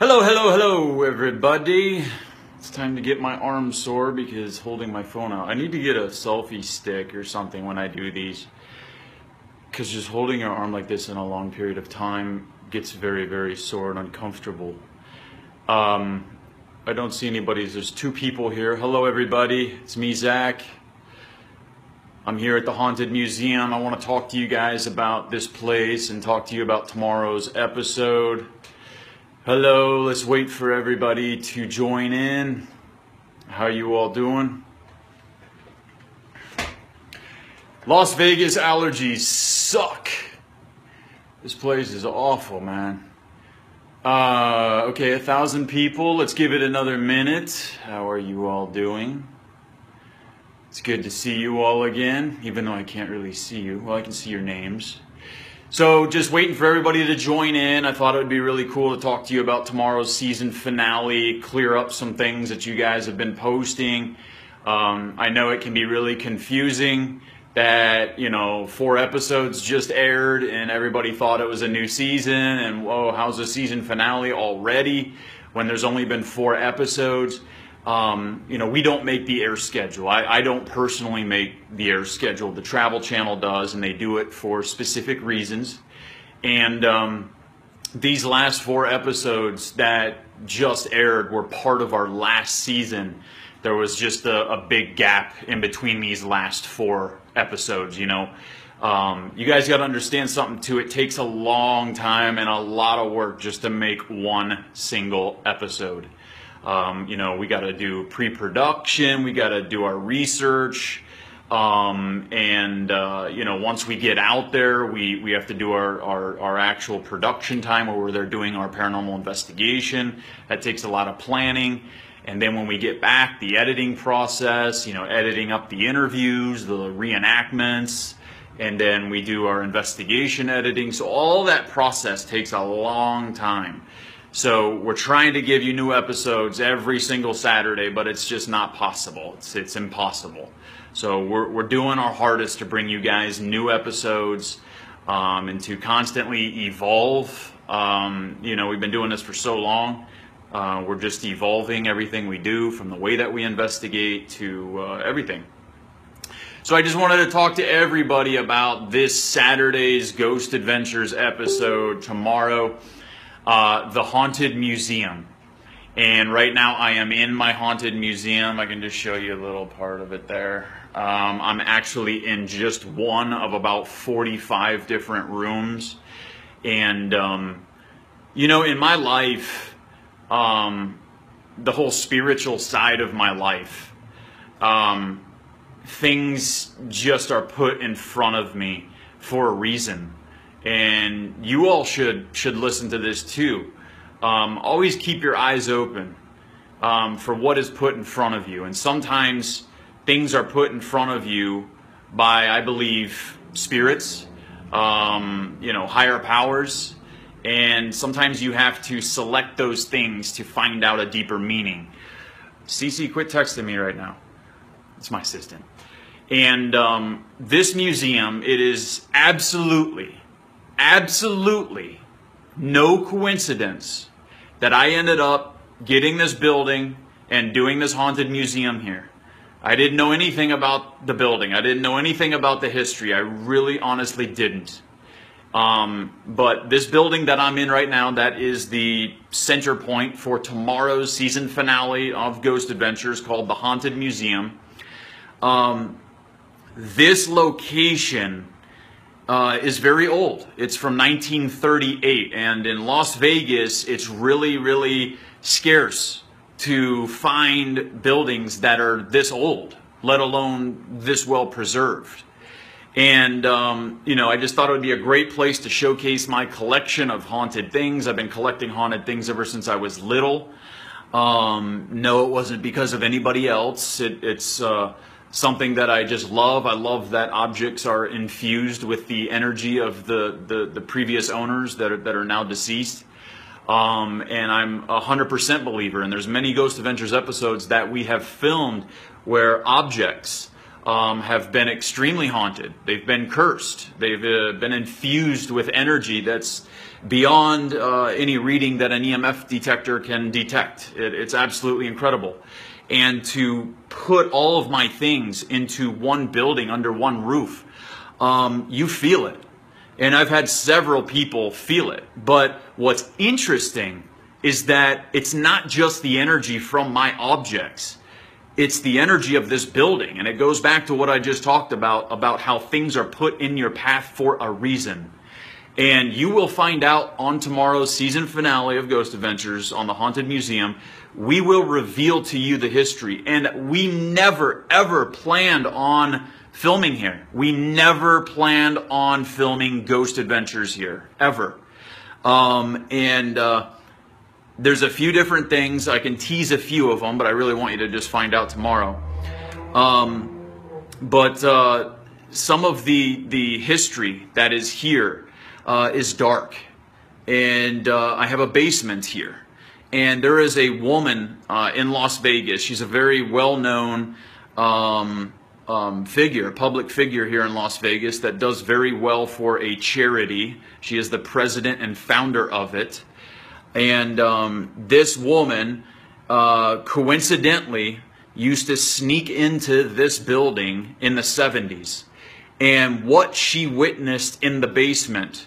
Hello, hello, hello, everybody. It's time to get my arm sore because holding my phone out. I need to get a selfie stick or something when I do these, because just holding your arm like this in a long period of time gets very, very sore and uncomfortable. I don't see anybody. There's two people here. Hello, everybody. It's me, Zach. I'm here at the Haunted Museum. I want to talk to you guys about this place and talk to you about tomorrow's episode. Hello, let's wait for everybody to join in. How you all doing? Las Vegas allergies suck. This place is awful, man. Okay, 1,000 people. Let's give it another minute. How are you all doing? It's good to see you all again, even though I can't really see you. Well, I can see your names. So just waiting for everybody to join in. I thought it would be really cool to talk to you about tomorrow's season finale, clear up some things that you guys have been posting. I know it can be really confusing that, 4 episodes just aired and everybody thought it was a new season and whoa, how's the season finale already when there's only been 4 episodes? We don't make the air schedule. I don't personally make the air schedule. The Travel Channel does, and they do it for specific reasons. And these last 4 episodes that just aired were part of our last season. There was just a big gap in between these last 4 episodes, You guys got to understand something too. It takes a long time and a lot of work just to make one single episode. We got to do pre-production, we got to do our research, once we get out there, we have to do our actual production time where we're there doing our paranormal investigation. That takes a lot of planning. And then when we get back, the editing process, editing up the interviews, the reenactments, and then we do our investigation editing. So all that process takes a long time. So we're trying to give you new episodes every single Saturday, but it's just not possible. It's impossible. So we're doing our hardest to bring you guys new episodes and to constantly evolve. We've been doing this for so long. We're just evolving everything we do, from the way that we investigate to everything. So I just wanted to talk to everybody about this Saturday's Ghost Adventures episode tomorrow. The Haunted Museum. And right now I am in my Haunted Museum. I can just show you a little part of it there. I'm actually in just one of about 45 different rooms. And, in my life, the whole spiritual side of my life, things just are put in front of me for a reason. And you all should listen to this too. Always keep your eyes open for what is put in front of you. And sometimes things are put in front of you by, I believe, spirits, higher powers. And sometimes you have to select those things to find out a deeper meaning. Cece, quit texting me right now. It's my assistant. And this museum, it is absolutely no coincidence that I ended up getting this building and doing this haunted museum here. I didn't know anything about the building. I didn't know anything about the history. I really honestly didn't. But this building that I'm in right now, that is the center point for tomorrow's season finale of Ghost Adventures, called the Haunted Museum. This location is very old. It's from 1938, and in Las Vegas, it's really, really scarce to find buildings that are this old, let alone this well preserved. And, I just thought it would be a great place to showcase my collection of haunted things. I've been collecting haunted things ever since I was little. No, it wasn't because of anybody else. It's something that I just love. I love that objects are infused with the energy of the previous owners that are now deceased. And I'm 100% believer. And there's many Ghost Adventures episodes that we have filmed where objects have been extremely haunted. They've been cursed. They've been infused with energy that's beyond any reading that an EMF detector can detect. It's absolutely incredible. And to put all of my things into one building under one roof, you feel it. And I've had several people feel it. But what's interesting is that it's not just the energy from my objects. It's the energy of this building. And it goes back to what I just talked about how things are put in your path for a reason. And you will find out on tomorrow's season finale of Ghost Adventures on the Haunted Museum. We will reveal to you the history. And we never, ever planned on filming here. We never planned on filming Ghost Adventures here, ever. There's a few different things. I can tease a few of them, but I really want you to just find out tomorrow. Some of the history that is here is dark. And I have a basement here. And there is a woman in Las Vegas. She's a very well-known figure, public figure here in Las Vegas that does very well for a charity. She is the president and founder of it. And this woman coincidentally used to sneak into this building in the 70s. And what she witnessed in the basement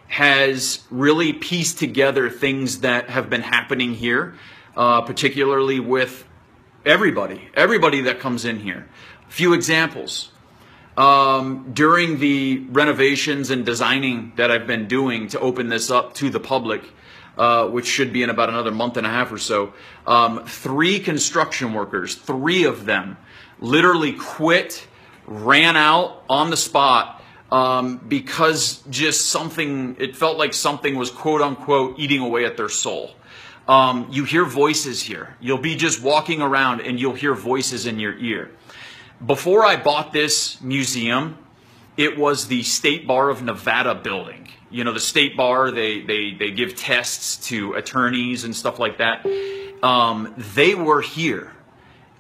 has really pieced together things that have been happening here, particularly with everybody that comes in here. A few examples. During the renovations and designing that I've been doing to open this up to the public, which should be in about another month and a half or so, 3 construction workers, 3 of them, literally quit, ran out on the spot, because just it felt like something was quote unquote eating away at their soul. You hear voices here. You'll be just walking around and you'll hear voices in your ear. Before I bought this museum, it was the State Bar of Nevada building. You know, the State Bar, they give tests to attorneys and stuff like that. They were here.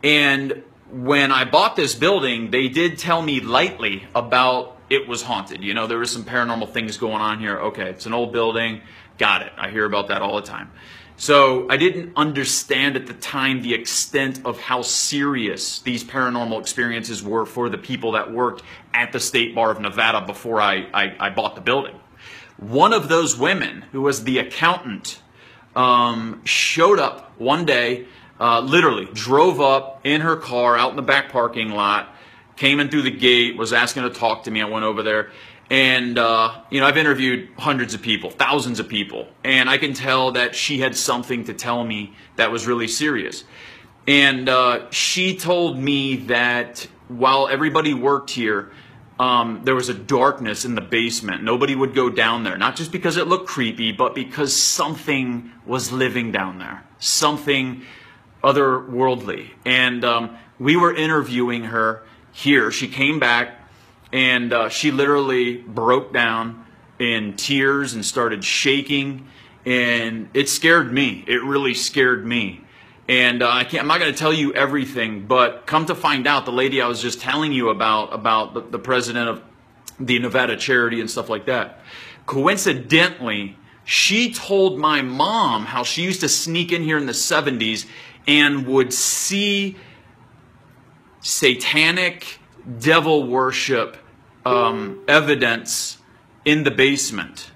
And when I bought this building, they did tell me lightly about it was haunted. You know, there were some paranormal things going on here. Okay, it's an old building. Got it. I hear about that all the time. So I didn't understand at the time the extent of how serious these paranormal experiences were for the people that worked at the State Bar of Nevada before I bought the building. One of those women, who was the accountant, showed up one day, literally drove up in her car out in the back parking lot, came in through the gate, was asking to talk to me. I went over there. And, you know, I've interviewed hundreds of people, thousands of people, and I can tell that she had something to tell me that was really serious. And she told me that while everybody worked here, there was a darkness in the basement. Nobody would go down there, not just because it looked creepy, but because something was living down there, something otherworldly. And we were interviewing her here. She came back. And she literally broke down in tears and started shaking, and it scared me. It really scared me. And I'm not going to tell you everything, but come to find out, the lady I was just telling you about the president of the Nevada charity and stuff like that, coincidentally, she told my mom how she used to sneak in here in the 70s and would see satanic devil worship evidence in the basement.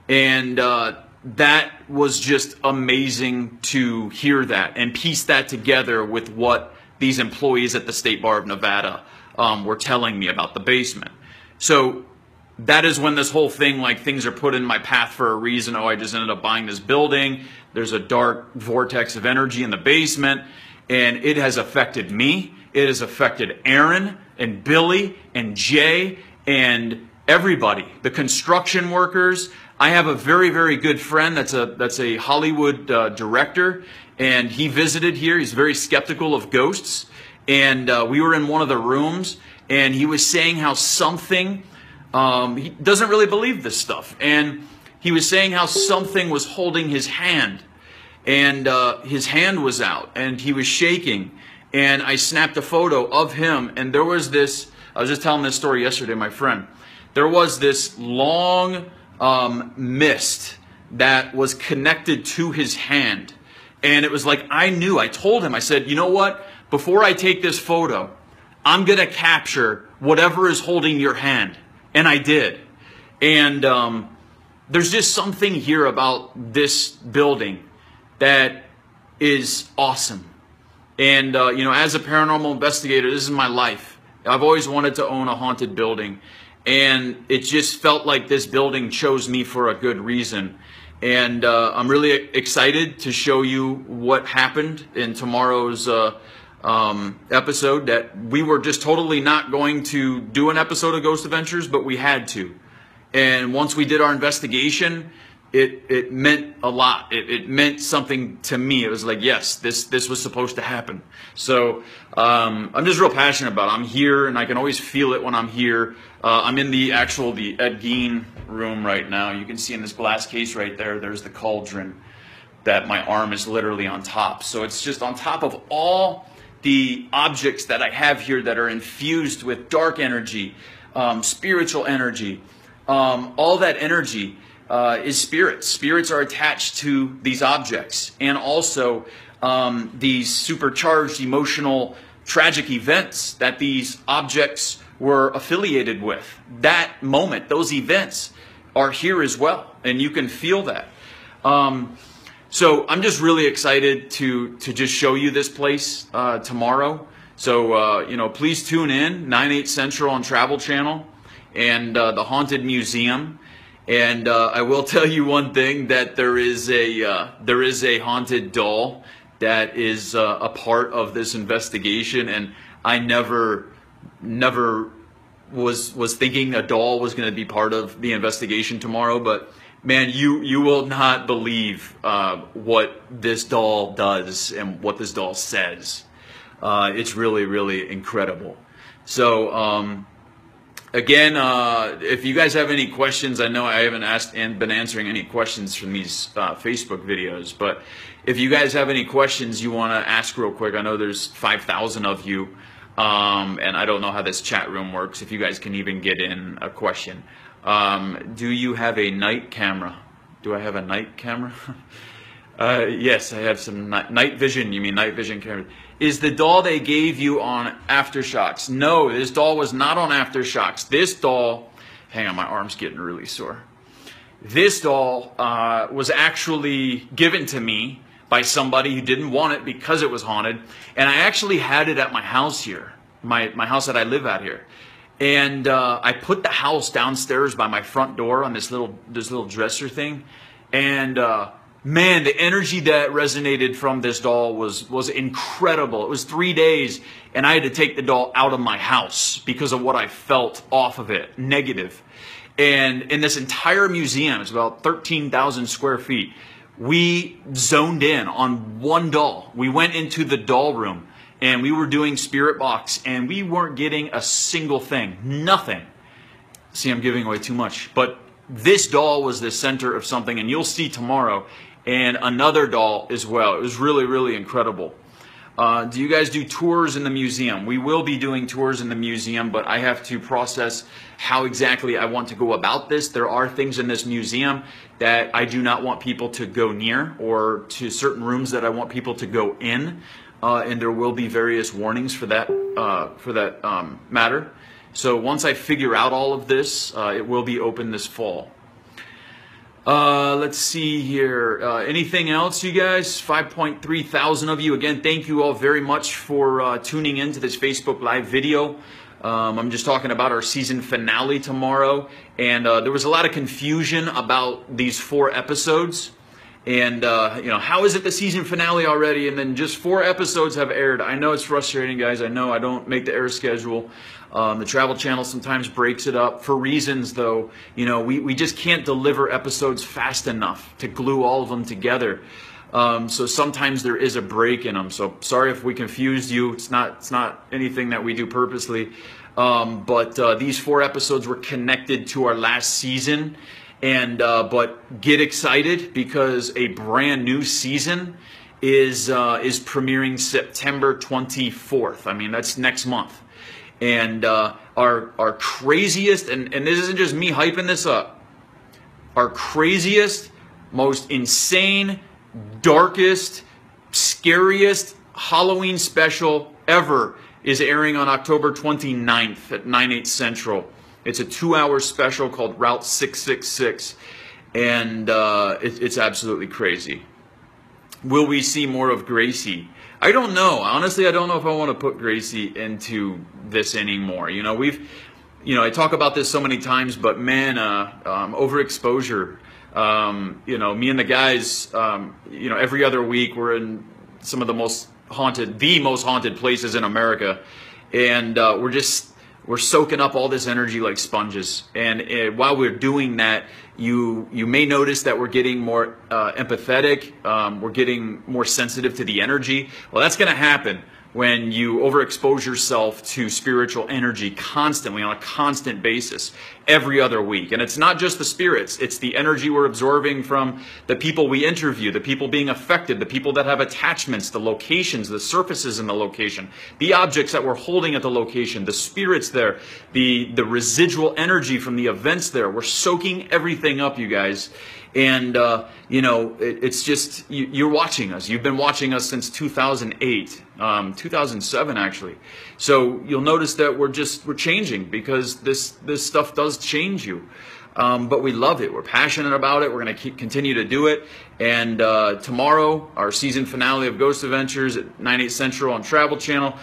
And that was just amazing to hear that and piece that together with what these employees at the State Bar of Nevada were telling me about the basement. So that is when this whole thing, like, things are put in my path for a reason. Oh, I just ended up buying this building. There's a dark vortex of energy in the basement, and it has affected me. It has affected Aaron and Billy and Jay and everybody, the construction workers. I have a very, very good friend that's a Hollywood director, and he visited here. He's very skeptical of ghosts, and we were in one of the rooms, and he was saying how something, he doesn't really believe this stuff, and he was saying how something was holding his hand, and his hand was out, and he was shaking. and I snapped a photo of him, and there was this, I was just telling this story yesterday, my friend. There was this long mist that was connected to his hand. And it was like, I knew, I told him, I said, you know what? Before I take this photo, I'm going to capture whatever is holding your hand. And I did. And there's just something here about this building that is awesome. And, you know, as a paranormal investigator, this is my life. I've always wanted to own a haunted building. And it just felt like this building chose me for a good reason. And I'm really excited to show you what happened in tomorrow's episode. That we were just totally not going to do an episode of Ghost Adventures, but we had to. And once we did our investigation, it meant a lot. It meant something to me. It was like, yes, this was supposed to happen. So I'm just real passionate about it. I'm here, and I can always feel it when I'm here. I'm in the Ed Gein room right now. You can see in this glass case right there, there's the cauldron that my arm is literally on top. So it's just on top of all the objects that I have here that are infused with dark energy, spiritual energy. All that energy is spirits. Spirits are attached to these objects, and also these supercharged emotional tragic events that these objects were affiliated with. That moment, those events are here as well, and you can feel that. So I'm just really excited to just show you this place tomorrow. So you know, please tune in 9/8 Central on Travel Channel and the Haunted Museum. And I will tell you one thing, that there is a haunted doll that is a part of this investigation, and I never was thinking a doll was going to be part of the investigation tomorrow. But man, you will not believe what this doll does and what this doll says. It's really, really incredible. So again, if you guys have any questions, I know I haven't asked and been answering any questions from these Facebook videos, but if you guys have any questions you want to ask real quick, I know there's 5,000 of you, and I don't know how this chat room works, if you guys can even get in a question. Do you have a night camera? Do I have a night camera? Yes, I have some night vision. You mean night vision camera? Is the doll they gave you on Aftershocks? No, this doll was not on Aftershocks. This doll, hang on, my arm's getting really sore. This doll was actually given to me by somebody who didn't want it because it was haunted. And I actually had it at my house here, my house that I live at here. And I put the house downstairs by my front door on this little dresser thing. And man, the energy that resonated from this doll was incredible. It was 3 days, and I had to take the doll out of my house because of what I felt off of it, negative. And in this entire museum, it's about 13,000 square feet, we zoned in on one doll. We went into the doll room, and we were doing Spirit Box, and we weren't getting a single thing, nothing. See, I'm giving away too much. But this doll was the center of something, and you'll see tomorrow, and another doll as well. It was really, really incredible. Do you guys do tours in the museum? We will be doing tours in the museum, but I have to process how exactly I want to go about this. There are things in this museum that I do not want people to go near, or to certain rooms that I want people to go in, and there will be various warnings for that matter. So once I figure out all of this, it will be open this fall. Let's see here. Anything else, you guys? 5.3 thousand of you. Again, thank you all very much for tuning in to this Facebook Live video. I'm just talking about our season finale tomorrow. And there was a lot of confusion about these 4 episodes. And, you know, how is it the season finale already? And then just 4 episodes have aired. I know it's frustrating, guys. I know I don't make the air schedule. The Travel Channel sometimes breaks it up for reasons, though. You know, we just can't deliver episodes fast enough to glue all of them together. So sometimes there is a break in them. So sorry if we confused you. It's not anything that we do purposely. But these 4 episodes were connected to our last season. And but get excited, because a brand new season is premiering September 24th. I mean, that's next month. And our craziest, and this isn't just me hyping this up, our craziest, most insane, darkest, scariest Halloween special ever is airing on October 29th at 9/8 Central. It's a 2-hour special called Route 666, and it's absolutely crazy. Will we see more of Gracie? I don't know. Honestly, I don't know if I want to put Gracie into this anymore. You know, I talk about this so many times, but man, overexposure. Me and the guys, every other week we're in some of the most haunted places in America, and we're soaking up all this energy like sponges. And while we're doing that, you may notice that we're getting more empathetic. We're getting more sensitive to the energy. Well, that's going to happen when you overexpose yourself to spiritual energy constantly, on a constant basis, every other week. And it's not just the spirits, it's the energy we're absorbing from the people we interview, the people being affected, the people that have attachments, the locations, the surfaces in the location, the objects that we're holding at the location, the spirits there, the residual energy from the events there. We're soaking everything up, you guys. And, it's just, you're watching us. You've been watching us since 2008, 2007 actually. So you'll notice that we're changing, because this stuff does change you. But we love it. We're passionate about it. We're going to continue to do it. And tomorrow, our season finale of Ghost Adventures at 9/8 Central on Travel Channel.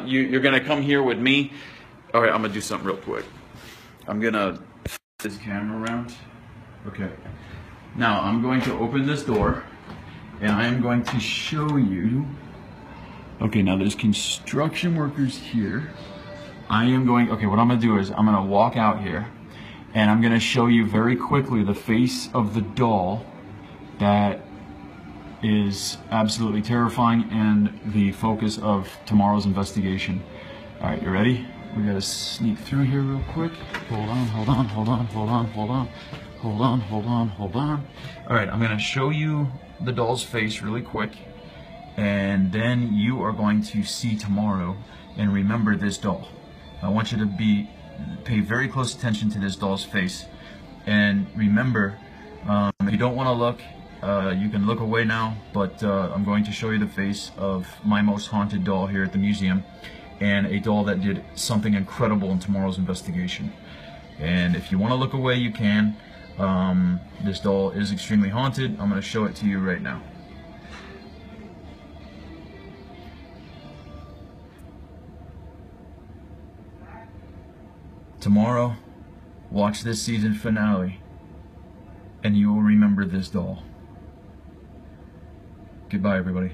You're going to come here with me. All right, I'm going to do something real quick. I'm going to flip this camera around. Okay. Now, I'm going to open this door, and I am going to show you. Okay, now there's construction workers here. What I'm going to do is I'm going to walk out here, and I'm going to show you very quickly the face of the doll that is absolutely terrifying and the focus of tomorrow's investigation. All right, you ready? We got to sneak through here real quick. Hold on. All right, I'm going to show you the doll's face really quick, and then you are going to see tomorrow and remember this doll. I want you to pay very close attention to this doll's face, and remember, if you don't want to look, you can look away now, but I'm going to show you the face of my most haunted doll here at the museum, and a doll that did something incredible in tomorrow's investigation. And if you want to look away, you can. This doll is extremely haunted. I'm going to show it to you right now. Tomorrow, watch this season finale, and you will remember this doll. Goodbye, everybody.